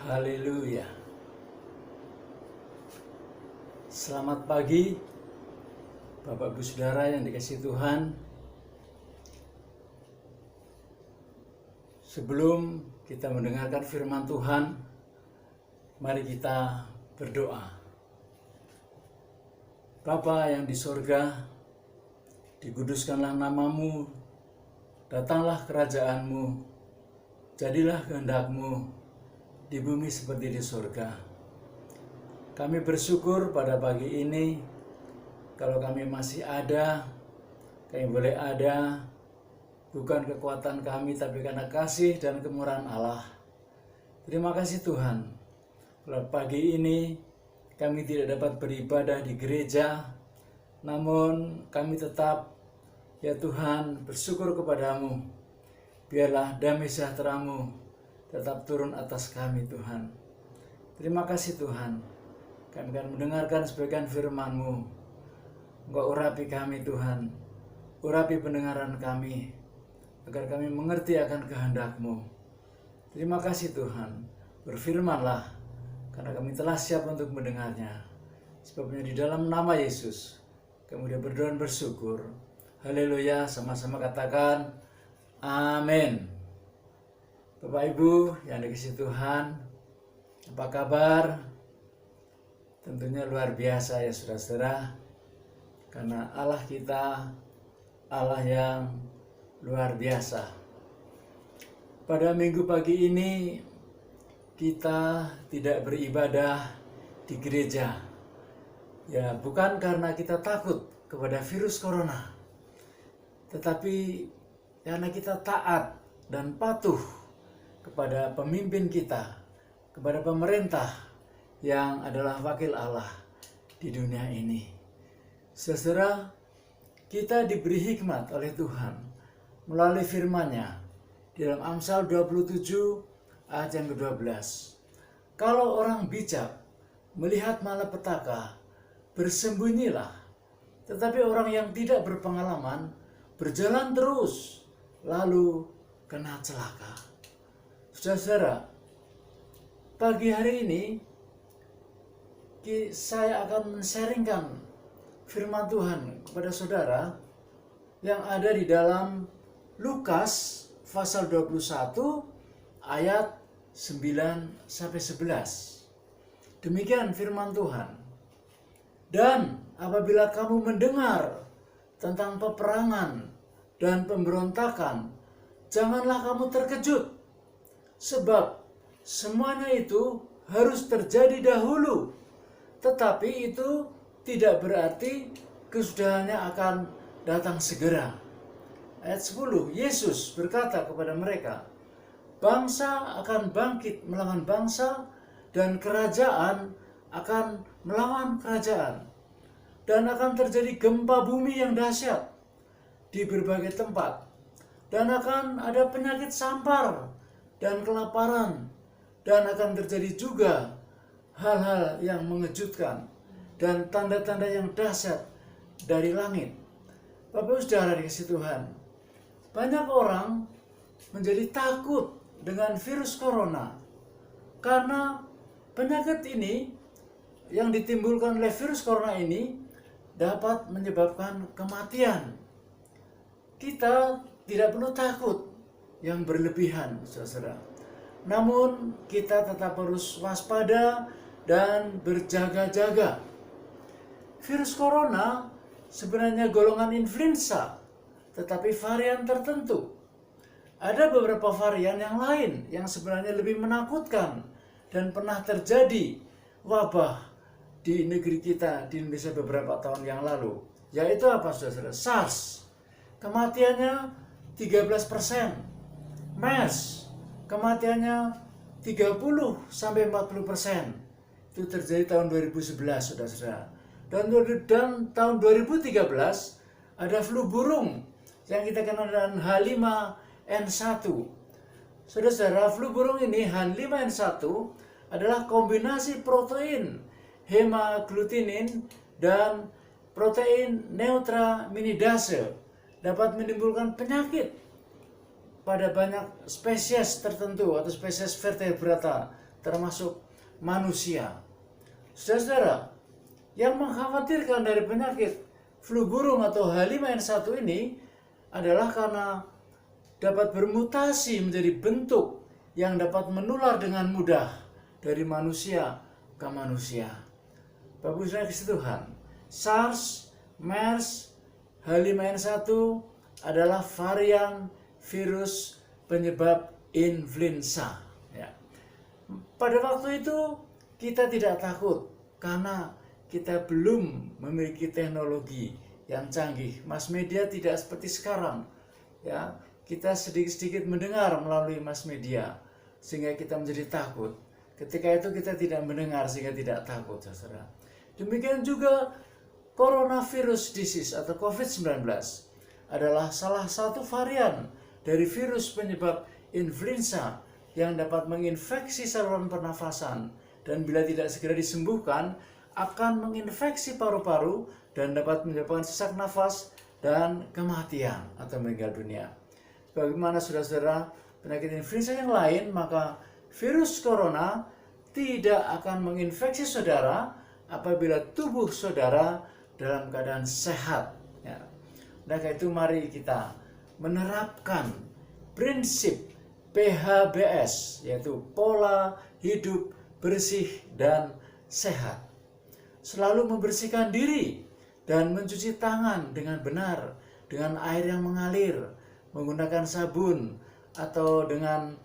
Haleluya. Selamat pagi Bapak Ibu Saudara yang dikasihi Tuhan. Sebelum kita mendengarkan firman Tuhan, mari kita berdoa. Bapa yang di sorga, dikuduskanlah namamu, datanglah kerajaanmu, jadilah kehendak-Mu di bumi seperti di sorga. Kami bersyukur pada pagi ini, kalau kami masih ada, kami boleh ada, bukan kekuatan kami, tapi karena kasih dan kemurahan Allah. Terima kasih Tuhan, kalau pagi ini kami tidak dapat beribadah di gereja, namun kami tetap, ya Tuhan, bersyukur kepadamu. Biarlah damai sejahtera-Mu tetap turun atas kami Tuhan. Terima kasih Tuhan, kami akan mendengarkan sebagian firman-Mu. Engkau urapi kami Tuhan, urapi pendengaran kami, agar kami mengerti akan kehendak-Mu. Terima kasih Tuhan, berfirmanlah, karena kami telah siap untuk mendengarnya. Sebabnya di dalam nama Yesus, kami sudah berdoa dan bersyukur. Haleluya, sama-sama katakan, amin. Bapak Ibu yang dikasihi Tuhan, apa kabar? Tentunya luar biasa ya saudara-saudara, karena Allah kita, Allah yang luar biasa. Pada minggu pagi ini, kita tidak beribadah di gereja. Ya, bukan karena kita takut kepada virus corona, tetapi karena kita taat dan patuh kepada pemimpin kita, kepada pemerintah yang adalah wakil Allah di dunia ini. Saudara, kita diberi hikmat oleh Tuhan melalui firman-Nya di dalam Amsal 27 ayat yang ke-12. Kalau orang bijak melihat malapetaka, bersembunyilah. Tetapi orang yang tidak berpengalaman berjalan terus, lalu kena celaka. Saudara, pagi hari ini saya akan men-sharingkan firman Tuhan kepada saudara yang ada di dalam Lukas pasal 21 ayat 9-11. Demikian firman Tuhan. Dan apabila kamu mendengar tentang peperangan dan pemberontakan, janganlah kamu terkejut, sebab semuanya itu harus terjadi dahulu, tetapi itu tidak berarti kesudahannya akan datang segera. Ayat 10, Yesus berkata kepada mereka, bangsa akan bangkit melawan bangsa, dan kerajaan akan melawan kerajaan. Dan akan terjadi gempa bumi yang dahsyat di berbagai tempat. Dan akan ada penyakit sampar dan kelaparan. Dan akan terjadi juga hal-hal yang mengejutkan dan tanda-tanda yang dahsyat dari langit. Bapak Saudara dikasihi Tuhan, banyak orang menjadi takut dengan virus corona karena penyakit ini yang ditimbulkan oleh virus corona ini dapat menyebabkan kematian. Kita tidak perlu takut yang berlebihan, saudara. Namun kita tetap harus waspada dan berjaga-jaga. Virus corona sebenarnya golongan influenza, tetapi varian tertentu. Ada beberapa varian yang lain yang sebenarnya lebih menakutkan dan pernah terjadi wabah di negeri kita, di Indonesia beberapa tahun yang lalu. Yaitu apa saudara? SARS, kematiannya 13%. MERS, kematiannya 30-40%. Itu terjadi tahun 2011, saudara-saudara. Dan tahun 2013 ada flu burung yang kita kenal dengan H5N1. Saudara-saudara, flu burung ini H5N1 adalah kombinasi protein hemaglutinin dan protein neuraminidase, dapat menimbulkan penyakit pada banyak spesies tertentu atau spesies vertebrata termasuk manusia. Saudara-saudara, yang mengkhawatirkan dari penyakit flu burung atau H5N1 ini adalah karena dapat bermutasi menjadi bentuk yang dapat menular dengan mudah dari manusia ke manusia. Bapak Saudara kasih Tuhan, SARS, MERS, H5N1 adalah varian virus penyebab influenza. Ya. Pada waktu itu kita tidak takut karena kita belum memiliki teknologi yang canggih. Mass media tidak seperti sekarang. Ya, kita sedikit-sedikit mendengar melalui mass media sehingga kita menjadi takut. Ketika itu kita tidak mendengar sehingga tidak takut, saudara. Demikian juga coronavirus disease atau COVID-19 adalah salah satu varian dari virus penyebab influenza yang dapat menginfeksi saluran pernafasan dan bila tidak segera disembuhkan akan menginfeksi paru-paru dan dapat menyebabkan sesak nafas dan kematian atau meninggal dunia. Bagaimana saudara-saudara penyakit influenza yang lain, maka virus corona tidak akan menginfeksi saudara apabila tubuh saudara dalam keadaan sehat. Ya. Maka itu mari kita menerapkan prinsip PHBS, yaitu pola hidup bersih dan sehat. Selalu membersihkan diri dan mencuci tangan dengan benar, dengan air yang mengalir, menggunakan sabun atau dengan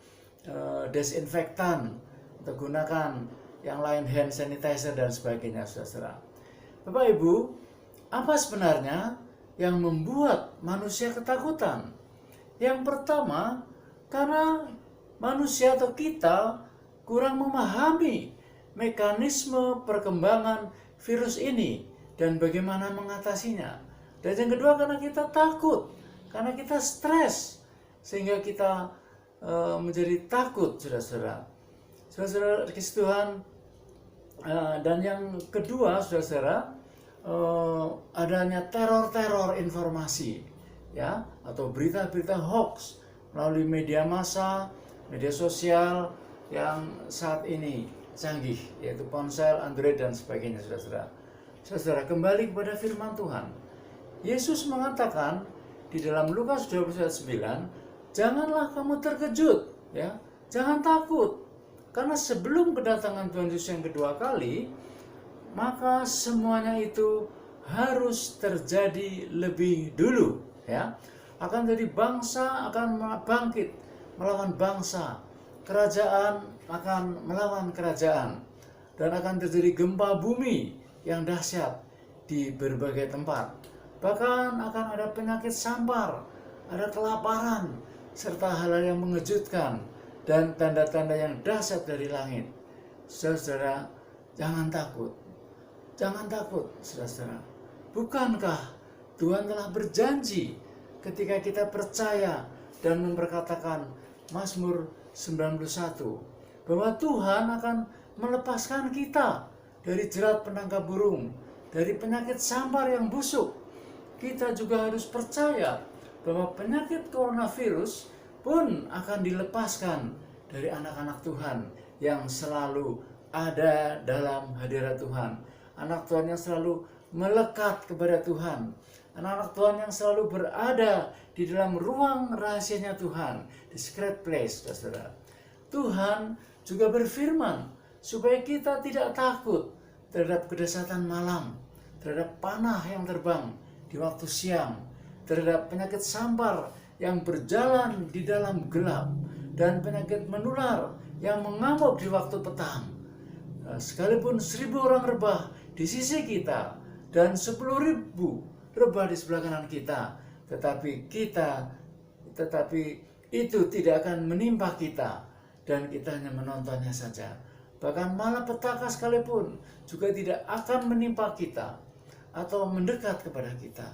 desinfektan, atau gunakan yang lain hand sanitizer dan sebagainya, saudara. Bapak Ibu, apa sebenarnya yang membuat manusia ketakutan? Yang pertama, karena manusia atau kita kurang memahami mekanisme perkembangan virus ini dan bagaimana mengatasinya. Dan yang kedua, karena kita takut, karena kita stres, sehingga kita menjadi takut, saudara-saudara. Saudara-saudara dikasih Tuhan. Dan yang kedua, saudara-saudara, adanya teror-teror informasi, ya, atau berita-berita hoax melalui media massa, media sosial yang saat ini canggih, yaitu ponsel, Android dan sebagainya, saudara-saudara. Saudara, kembali kepada firman Tuhan. Yesus mengatakan di dalam Lukas 20:9, janganlah kamu terkejut, ya, jangan takut, karena sebelum kedatangan Tuhan Yesus yang kedua kali, maka semuanya itu harus terjadi lebih dulu, ya. Akan jadi bangsa akan bangkit melawan bangsa, kerajaan akan melawan kerajaan, dan akan terjadi gempa bumi yang dahsyat di berbagai tempat. Bahkan akan ada penyakit sampar, ada kelaparan, serta hal-hal yang mengejutkan dan tanda-tanda yang dahsyat dari langit. Saudara, jangan takut. Jangan takut, saudara. Bukankah Tuhan telah berjanji ketika kita percaya dan memperkatakan Mazmur 91 bahwa Tuhan akan melepaskan kita dari jerat penangkap burung, dari penyakit sampar yang busuk. Kita juga harus percaya bahwa penyakit coronavirus pun akan dilepaskan dari anak-anak Tuhan yang selalu ada dalam hadirat Tuhan. Anak Tuhan yang selalu melekat kepada Tuhan. Anak-anak Tuhan yang selalu berada di dalam ruang rahasianya Tuhan, di secret place, saudara. Tuhan juga berfirman supaya kita tidak takut terhadap kedahsyatan malam, terhadap panah yang terbang di waktu siang, terhadap penyakit sampar yang berjalan di dalam gelap, dan penyakit menular yang mengamuk di waktu petang. Sekalipun 1.000 orang rebah di sisi kita dan 10.000 rebah di sebelah kanan kita, tetapi itu tidak akan menimpa kita, dan kita hanya menontonnya saja. Bahkan malapetaka sekalipun juga tidak akan menimpa kita atau mendekat kepada kita.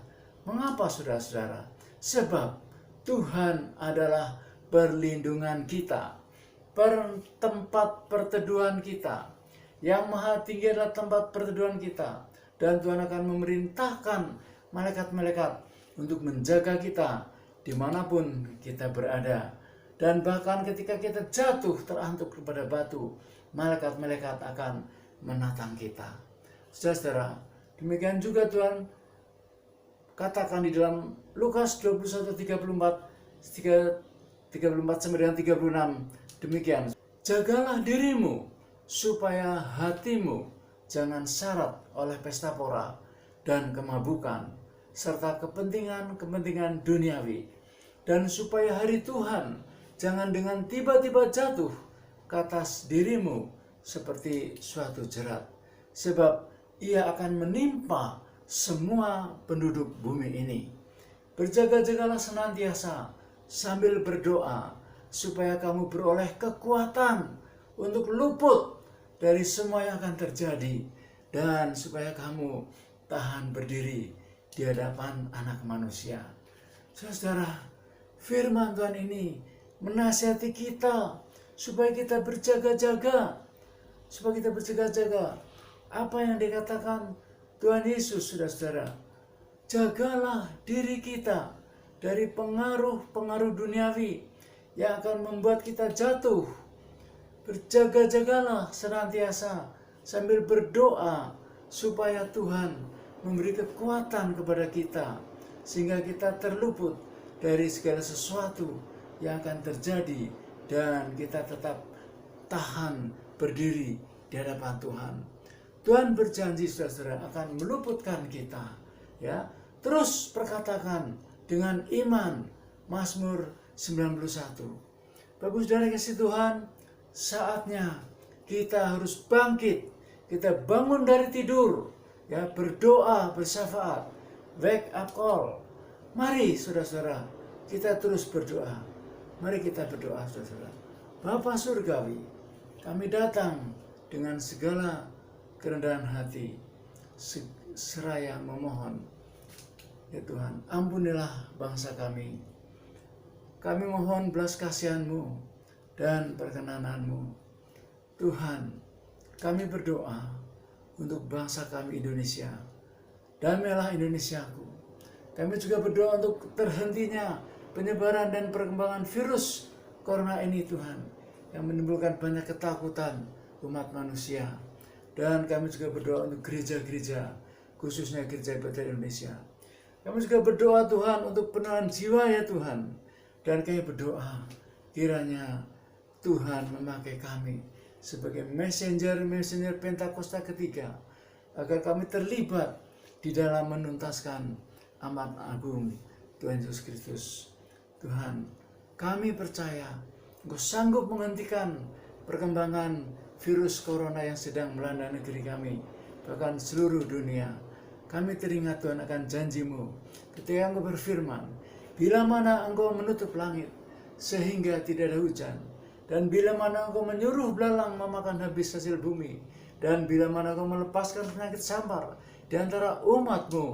Mengapa, saudara-saudara? Sebab Tuhan adalah perlindungan kita, tempat perteduhan kita. Yang maha tinggi adalah tempat perteduhan kita, dan Tuhan akan memerintahkan malaikat-malaikat untuk menjaga kita dimanapun kita berada. Dan bahkan ketika kita jatuh terantuk kepada batu, malaikat-malaikat akan menatang kita. Saudara, demikian juga Tuhan katakan di dalam Lukas 21:34 sampai dengan 36 demikian. Jagalah dirimu supaya hatimu jangan syarat oleh pesta pora dan kemabukan serta kepentingan-kepentingan duniawi, dan supaya hari Tuhan jangan dengan tiba-tiba jatuh ke atas dirimu seperti suatu jerat, sebab ia akan menimpa semua penduduk bumi ini. Berjaga-jagalah senantiasa sambil berdoa, supaya kamu beroleh kekuatan untuk luput dari semua yang akan terjadi, dan supaya kamu tahan berdiri di hadapan Anak Manusia. Saudara, firman Tuhan ini menasihati kita supaya kita berjaga-jaga. Apa yang dikatakan Tuhan Yesus, saudara, jagalah diri kita dari pengaruh-pengaruh duniawi yang akan membuat kita jatuh. Berjaga-jagalah senantiasa sambil berdoa supaya Tuhan memberi kekuatan kepada kita, sehingga kita terluput dari segala sesuatu yang akan terjadi, dan kita tetap tahan berdiri di hadapan Tuhan. Tuhan berjanji, saudara, akan meluputkan kita. Ya, terus perkatakan dengan iman, Mazmur 91. Bagus, saudara kasih Tuhan, saatnya kita harus bangkit, kita bangun dari tidur, ya, berdoa bersyafaat, wake up call. Mari saudara-saudara, kita terus berdoa. Mari kita berdoa, saudara-saudara. Bapa Surgawi, kami datang dengan segala kerendahan hati, seraya memohon, ya Tuhan, ampunilah bangsa kami. Kami mohon belas kasihan-Mu dan perkenanan-Mu. Tuhan, kami berdoa untuk bangsa kami Indonesia. Damailah Indonesiaku. Kami juga berdoa untuk terhentinya penyebaran dan perkembangan virus corona ini, Tuhan, yang menimbulkan banyak ketakutan umat manusia. Dan kami juga berdoa untuk gereja-gereja, khususnya Gereja Bethel Indonesia. Kami juga berdoa, Tuhan, untuk penerangan jiwa, ya Tuhan. Dan kami berdoa, kiranya Tuhan memakai kami sebagai messenger Pentakosta ketiga, agar kami terlibat di dalam menuntaskan amanat agung Tuhan Yesus Kristus. Tuhan, kami percaya Engkau sanggup menghentikan perkembangan virus corona yang sedang melanda negeri kami, bahkan seluruh dunia. Kami teringat, Tuhan, akan janji-Mu ketika Engkau berfirman, bila mana Engkau menutup langit sehingga tidak ada hujan, dan bila mana Engkau menyuruh belalang memakan habis hasil bumi, dan bila mana Engkau melepaskan penyakit sampar di antara umat-Mu,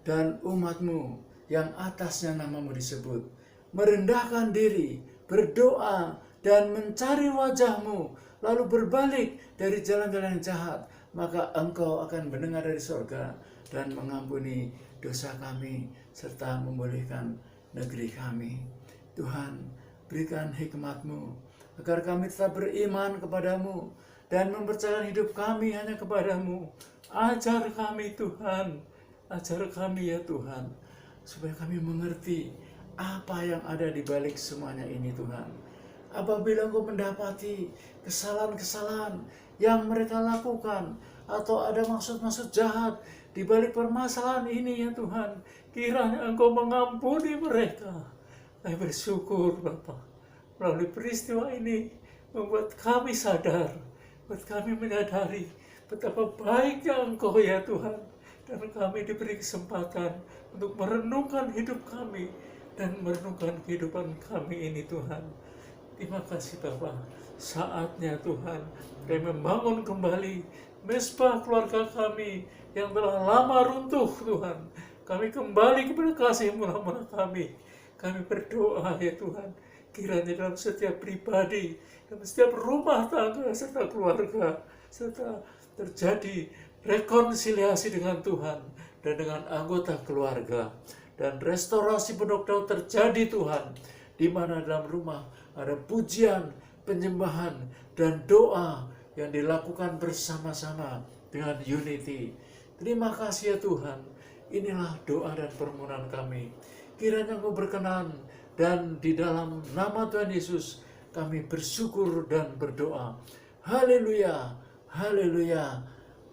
dan umat-Mu yang atasnya nama-Mu disebut, merendahkan diri, berdoa, dan mencari wajah-Mu, lalu berbalik dari jalan-jalan yang jahat, maka Engkau akan mendengar dari sorga dan mengampuni dosa kami, serta memulihkan negeri kami. Tuhan, berikan hikmat-Mu, agar kami tetap beriman kepadamu dan mempercayakan hidup kami hanya kepadamu. Ajar kami, Tuhan, ajar kami, ya Tuhan, supaya kami mengerti apa yang ada di balik semuanya ini, Tuhan. Apabila Engkau mendapati kesalahan-kesalahan yang mereka lakukan, atau ada maksud-maksud jahat di balik permasalahan ini, ya Tuhan, kiranya Engkau mengampuni mereka. Kami bersyukur, Bapa, melalui peristiwa ini membuat kami sadar, membuat kami menyadari betapa baiknya Engkau, ya Tuhan, dan kami diberi kesempatan untuk merenungkan hidup kami dan merenungkan kehidupan kami ini, Tuhan. Terima kasih, Bapa. Saatnya, Tuhan, kami membangun kembali mesbah keluarga kami yang telah lama runtuh, Tuhan. Kami kembali kepada kasih murah-murah kami. Kami berdoa, ya Tuhan, kiranya dalam setiap pribadi, dalam setiap rumah tangga serta keluarga, serta terjadi rekonsiliasi dengan Tuhan dan dengan anggota keluarga, dan restorasi penuh terjadi, Tuhan, di mana dalam rumah ada pujian, penyembahan dan doa yang dilakukan bersama-sama dengan unity. Terima kasih ya Tuhan. Inilah doa dan permohonan kami. Kiranya Engkau berkenan, dan di dalam nama Tuhan Yesus kami bersyukur dan berdoa. Haleluya, haleluya,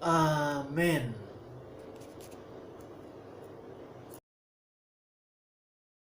amin.